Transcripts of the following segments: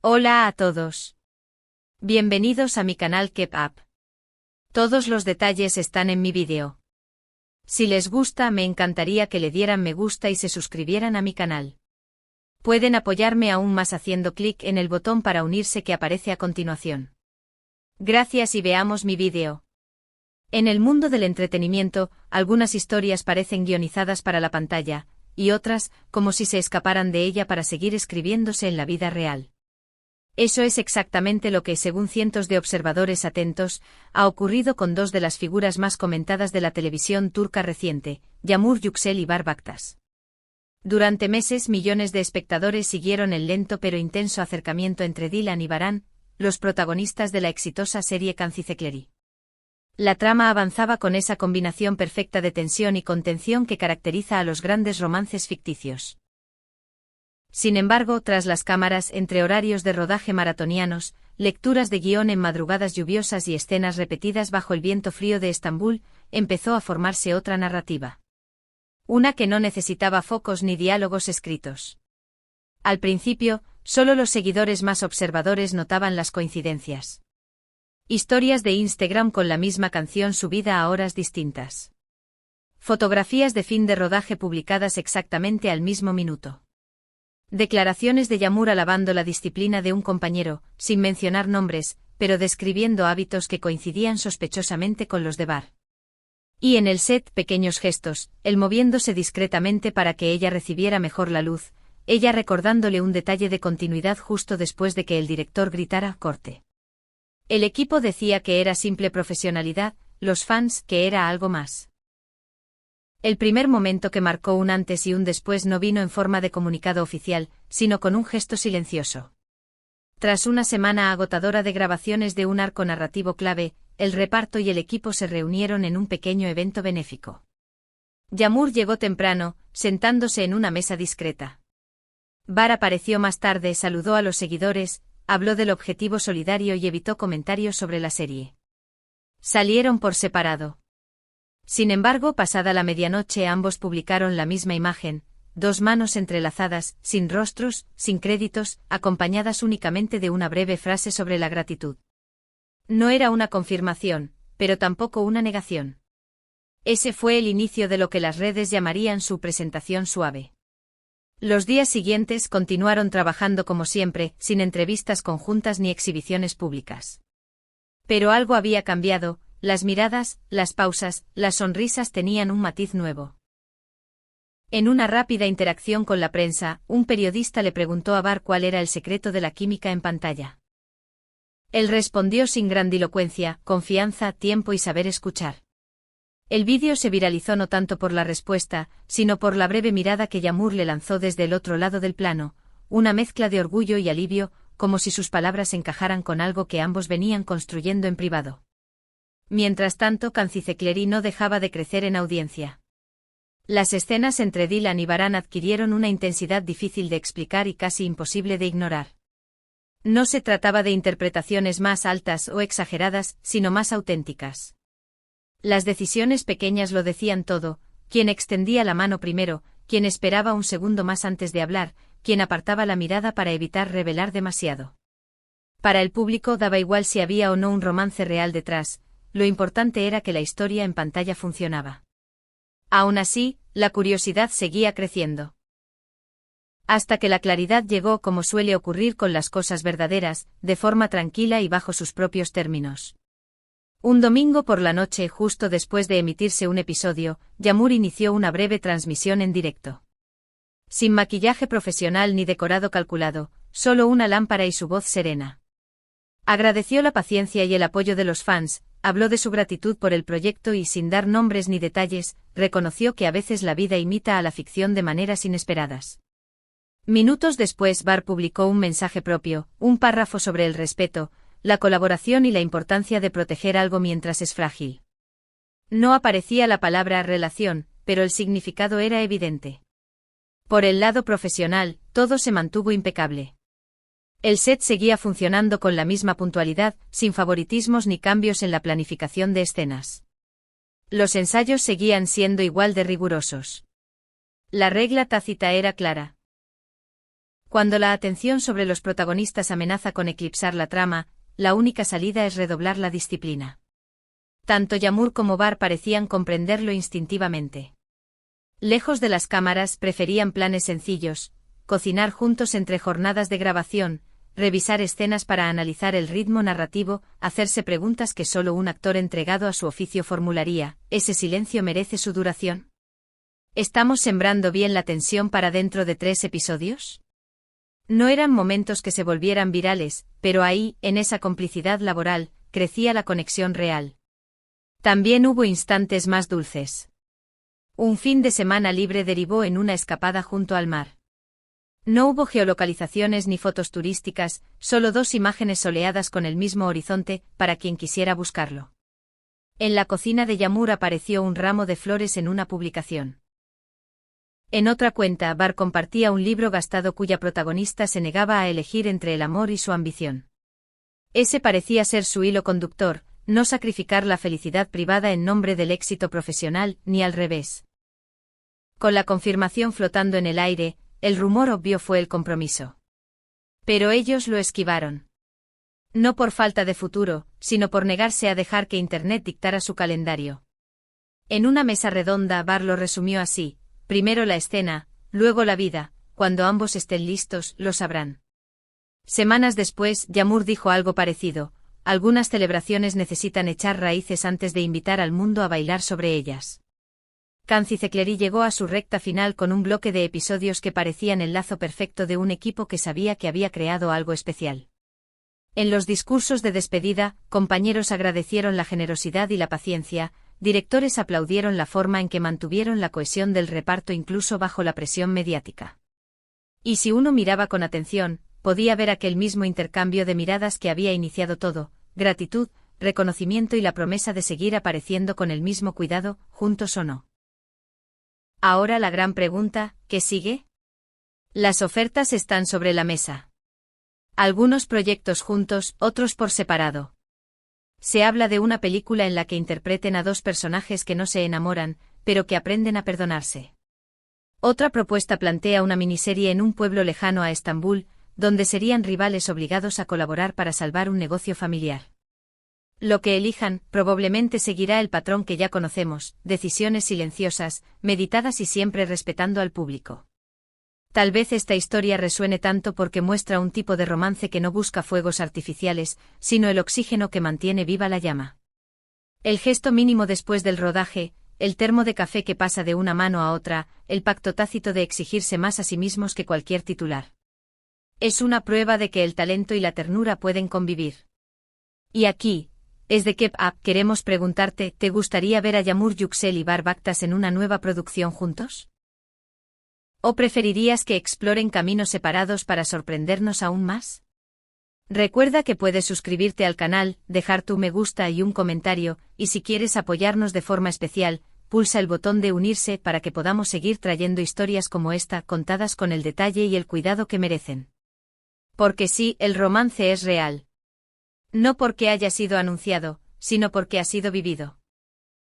Hola a todos. Bienvenidos a mi canal Keep Up. Todos los detalles están en mi vídeo. Si les gusta, me encantaría que le dieran me gusta y se suscribieran a mi canal. Pueden apoyarme aún más haciendo clic en el botón para unirse que aparece a continuación. Gracias y veamos mi vídeo. En el mundo del entretenimiento, algunas historias parecen guionizadas para la pantalla, y otras, como si se escaparan de ella para seguir escribiéndose en la vida real. Eso es exactamente lo que, según cientos de observadores atentos, ha ocurrido con dos de las figuras más comentadas de la televisión turca reciente, Yağmur Yüksel y Barb Aktaş. Durante meses millones de espectadores siguieron el lento pero intenso acercamiento entre Dilan y Baran, los protagonistas de la exitosa serie Kancicekleri. La trama avanzaba con esa combinación perfecta de tensión y contención que caracteriza a los grandes romances ficticios. Sin embargo, tras las cámaras, entre horarios de rodaje maratonianos, lecturas de guión en madrugadas lluviosas y escenas repetidas bajo el viento frío de Estambul, empezó a formarse otra narrativa. Una que no necesitaba focos ni diálogos escritos. Al principio, solo los seguidores más observadores notaban las coincidencias. Historias de Instagram con la misma canción subida a horas distintas. Fotografías de fin de rodaje publicadas exactamente al mismo minuto. Declaraciones de Yağmur alabando la disciplina de un compañero, sin mencionar nombres, pero describiendo hábitos que coincidían sospechosamente con los de Bar. Y en el set, pequeños gestos, él moviéndose discretamente para que ella recibiera mejor la luz, ella recordándole un detalle de continuidad justo después de que el director gritara «corte». El equipo decía que era simple profesionalidad, los fans que era algo más. El primer momento que marcó un antes y un después no vino en forma de comunicado oficial, sino con un gesto silencioso. Tras una semana agotadora de grabaciones de un arco narrativo clave, el reparto y el equipo se reunieron en un pequeño evento benéfico. Yağmur llegó temprano, sentándose en una mesa discreta. Bar apareció más tarde, saludó a los seguidores, habló del objetivo solidario y evitó comentarios sobre la serie. Salieron por separado. Sin embargo, pasada la medianoche ambos publicaron la misma imagen, dos manos entrelazadas, sin rostros, sin créditos, acompañadas únicamente de una breve frase sobre la gratitud. No era una confirmación, pero tampoco una negación. Ese fue el inicio de lo que las redes llamarían su presentación suave. Los días siguientes continuaron trabajando como siempre, sin entrevistas conjuntas ni exhibiciones públicas. Pero algo había cambiado. Las miradas, las pausas, las sonrisas tenían un matiz nuevo. En una rápida interacción con la prensa, un periodista le preguntó a Bar cuál era el secreto de la química en pantalla. Él respondió sin grandilocuencia, confianza, tiempo y saber escuchar. El vídeo se viralizó no tanto por la respuesta, sino por la breve mirada que Yağmur le lanzó desde el otro lado del plano, una mezcla de orgullo y alivio, como si sus palabras encajaran con algo que ambos venían construyendo en privado. Mientras tanto, Kancicekleri no dejaba de crecer en audiencia. Las escenas entre Dilan y Baran adquirieron una intensidad difícil de explicar y casi imposible de ignorar. No se trataba de interpretaciones más altas o exageradas, sino más auténticas. Las decisiones pequeñas lo decían todo, quien extendía la mano primero, quien esperaba un segundo más antes de hablar, quien apartaba la mirada para evitar revelar demasiado. Para el público daba igual si había o no un romance real detrás. Lo importante era que la historia en pantalla funcionaba. Aún así, la curiosidad seguía creciendo. Hasta que la claridad llegó, como suele ocurrir con las cosas verdaderas, de forma tranquila y bajo sus propios términos. Un domingo por la noche, justo después de emitirse un episodio, Yağmur inició una breve transmisión en directo. Sin maquillaje profesional ni decorado calculado, solo una lámpara y su voz serena. Agradeció la paciencia y el apoyo de los fans, habló de su gratitud por el proyecto y, sin dar nombres ni detalles, reconoció que a veces la vida imita a la ficción de maneras inesperadas. Minutos después, Bar publicó un mensaje propio, un párrafo sobre el respeto, la colaboración y la importancia de proteger algo mientras es frágil. No aparecía la palabra relación, pero el significado era evidente. Por el lado profesional, todo se mantuvo impecable. El set seguía funcionando con la misma puntualidad, sin favoritismos ni cambios en la planificación de escenas. Los ensayos seguían siendo igual de rigurosos. La regla tácita era clara. Cuando la atención sobre los protagonistas amenaza con eclipsar la trama, la única salida es redoblar la disciplina. Tanto Yamur como Bar parecían comprenderlo instintivamente. Lejos de las cámaras, preferían planes sencillos, cocinar juntos entre jornadas de grabación, revisar escenas para analizar el ritmo narrativo, hacerse preguntas que solo un actor entregado a su oficio formularía. ¿Ese silencio merece su duración? ¿Estamos sembrando bien la tensión para dentro de 3 episodios? No eran momentos que se volvieran virales, pero ahí, en esa complicidad laboral, crecía la conexión real. También hubo instantes más dulces. Un fin de semana libre derivó en una escapada junto al mar. No hubo geolocalizaciones ni fotos turísticas, solo 2 imágenes soleadas con el mismo horizonte, para quien quisiera buscarlo. En la cocina de Yamur apareció un ramo de flores en una publicación. En otra cuenta, Bar compartía un libro gastado cuya protagonista se negaba a elegir entre el amor y su ambición. Ese parecía ser su hilo conductor, no sacrificar la felicidad privada en nombre del éxito profesional, ni al revés. Con la confirmación flotando en el aire, el rumor obvio fue el compromiso. Pero ellos lo esquivaron. No por falta de futuro, sino por negarse a dejar que Internet dictara su calendario. En una mesa redonda, Bar lo resumió así: primero la escena, luego la vida, cuando ambos estén listos, lo sabrán. Semanas después, Yamur dijo algo parecido: algunas celebraciones necesitan echar raíces antes de invitar al mundo a bailar sobre ellas. Cancicecleri llegó a su recta final con un bloque de episodios que parecían el lazo perfecto de un equipo que sabía que había creado algo especial. En los discursos de despedida, compañeros agradecieron la generosidad y la paciencia, directores aplaudieron la forma en que mantuvieron la cohesión del reparto incluso bajo la presión mediática. Y si uno miraba con atención, podía ver aquel mismo intercambio de miradas que había iniciado todo: gratitud, reconocimiento y la promesa de seguir apareciendo con el mismo cuidado, juntos o no. Ahora la gran pregunta: ¿qué sigue? Las ofertas están sobre la mesa. Algunos proyectos juntos, otros por separado. Se habla de una película en la que interpreten a 2 personajes que no se enamoran, pero que aprenden a perdonarse. Otra propuesta plantea una miniserie en un pueblo lejano a Estambul, donde serían rivales obligados a colaborar para salvar un negocio familiar. Lo que elijan, probablemente seguirá el patrón que ya conocemos: decisiones silenciosas, meditadas y siempre respetando al público. Tal vez esta historia resuene tanto porque muestra un tipo de romance que no busca fuegos artificiales, sino el oxígeno que mantiene viva la llama. El gesto mínimo después del rodaje, el termo de café que pasa de una mano a otra, el pacto tácito de exigirse más a sí mismos que cualquier titular. Es una prueba de que el talento y la ternura pueden convivir. Y aquí, desde Keep Up, queremos preguntarte: ¿te gustaría ver a Yamur Yüksel y Bar Baktas en una nueva producción juntos? ¿O preferirías que exploren caminos separados para sorprendernos aún más? Recuerda que puedes suscribirte al canal, dejar tu me gusta y un comentario, y si quieres apoyarnos de forma especial, pulsa el botón de unirse para que podamos seguir trayendo historias como esta, contadas con el detalle y el cuidado que merecen. Porque sí, el romance es real. No porque haya sido anunciado, sino porque ha sido vivido.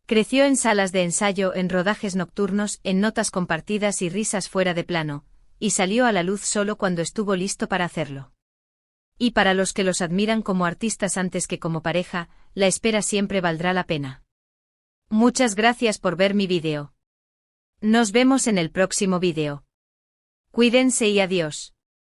Creció en salas de ensayo, en rodajes nocturnos, en notas compartidas y risas fuera de plano, y salió a la luz solo cuando estuvo listo para hacerlo. Y para los que los admiran como artistas antes que como pareja, la espera siempre valdrá la pena. Muchas gracias por ver mi vídeo. Nos vemos en el próximo vídeo. Cuídense y adiós.